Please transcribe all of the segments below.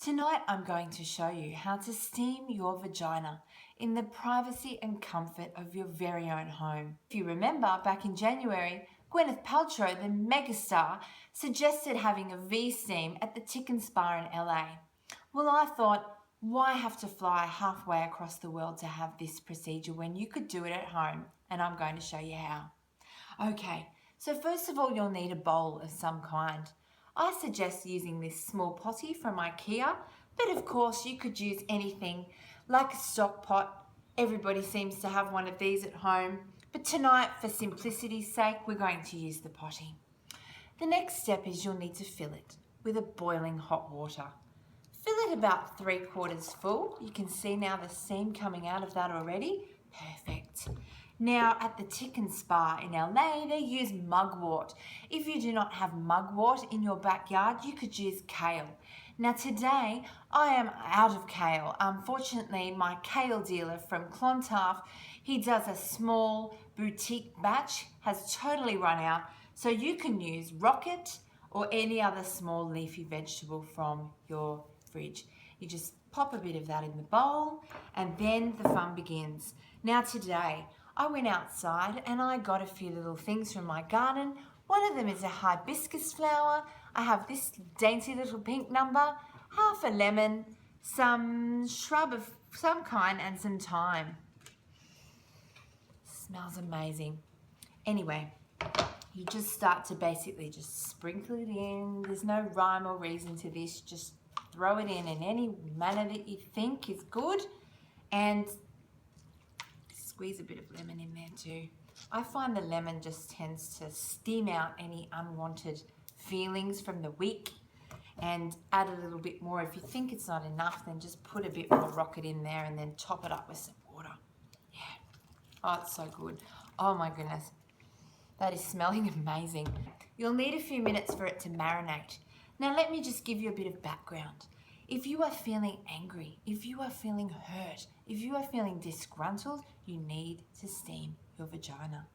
Tonight I'm going to show you how to steam your vagina in the privacy and comfort of your very own home. If you remember, back in January, Gwyneth Paltrow, the megastar, suggested having a V-steam at the Chicken Spa in LA. Well, I thought, why have to fly halfway across the world to have this procedure when you could do it at home? And I'm going to show you how. Okay, so first of all, you'll need a bowl of some kind. I suggest using this small potty from IKEA, but of course you could use anything like a stock pot. Everybody seems to have one of these at home, but tonight, for simplicity's sake, we're going to use the potty. The next step is you'll need to fill it with a boiling hot water. Fill it about 3/4 full. You can see now the steam coming out of that already. Perfect. Now at the Chicken Spa in LA, they use mugwort. If you do not have mugwort in your backyard, you could use kale. Now today, I am out of kale. Unfortunately, my kale dealer from Clontarf, he does a small boutique batch, has totally run out. So you can use rocket or any other small leafy vegetable from your fridge. You just pop a bit of that in the bowl and then the fun begins. Now today, I went outside and I got a few little things from my garden. One of them is a hibiscus flower. I have this dainty little pink number, half a lemon, some shrub of some kind and some thyme. Smells amazing. Anyway, you just start to basically just sprinkle it in. There's no rhyme or reason to this. Just throw it in any manner that you think is good and squeeze a bit of lemon in there too. I find the lemon just tends to steam out any unwanted feelings from the week and add a little bit more. If you think it's not enough, then just put a bit more rocket in there and then top it up with some water. Yeah. Oh, it's so good. Oh my goodness. That is smelling amazing. You'll need a few minutes for it to marinate. Now let me just give you a bit of background. If you are feeling angry, if you are feeling hurt, if you are feeling disgruntled, you need to steam your vagina.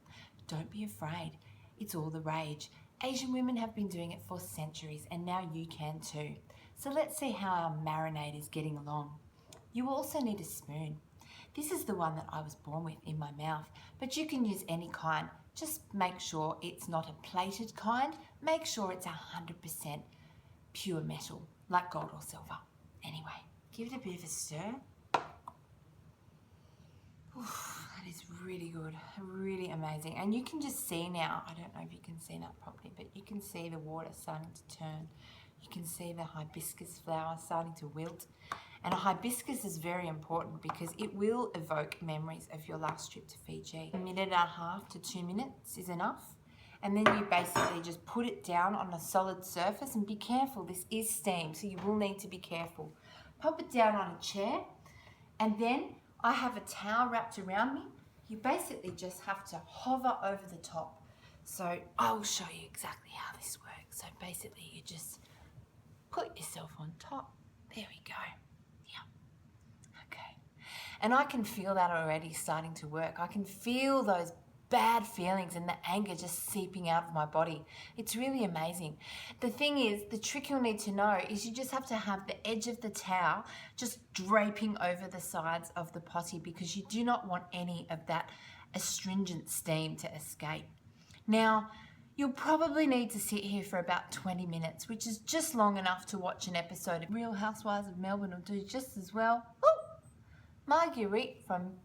Don't be afraid. It's all the rage. Asian women have been doing it for centuries and now you can too. So let's see how our marinade is getting along. You will also need a spoon. This is the one that I was born with in my mouth, but you can use any kind. Just make sure it's not a plated kind. Make sure it's 100% pure metal, like gold or silver. Anyway, give it a bit of a stir. Oof, that is really good, really amazing. And you can just see now, I don't know if you can see that properly, but you can see the water starting to turn. You can see the hibiscus flower starting to wilt. And a hibiscus is very important because it will evoke memories of your last trip to Fiji. 1.5 to 2 minutes is enough. And then you basically just put it down on a solid surface and be careful, this is steam, so you will need to be careful. Pop it down on a chair and then I have a towel wrapped around me. You basically just have to hover over the top. So I'll show you exactly how this works. So basically you just put yourself on top. There we go. Yeah. Okay. And I can feel that already starting to work. I can feel those bad feelings and the anger just seeping out of my body. It's really amazing. The thing is, the trick you'll need to know is you just have to have the edge of the towel just draping over the sides of the potty because you do not want any of that astringent steam to escape. Now, you'll probably need to sit here for about 20 minutes, which is just long enough to watch an episode of Real Housewives of Melbourne will do just as well. Ooh, Marguerite from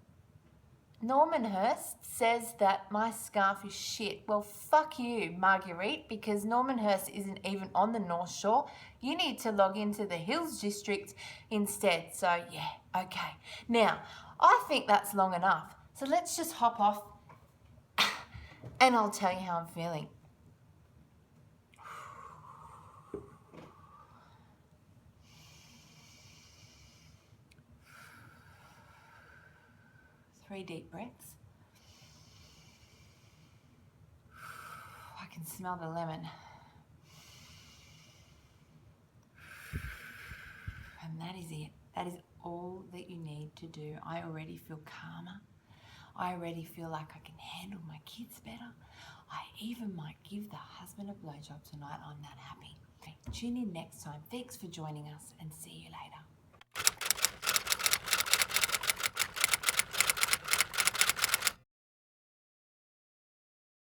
Normanhurst says that my scarf is shit. Well, fuck you, Marguerite, because Normanhurst isn't even on the North Shore. You need to log into the Hills District instead. So, yeah, okay. Now, I think that's long enough. So let's just hop off and I'll tell you how I'm feeling. Three deep breaths. I can smell the lemon. And that is it. That is all that you need to do. I already feel calmer. I already feel like I can handle my kids better. I even might give the husband a blowjob tonight. I'm that happy. Tune in next time. Thanks for joining us and see you later.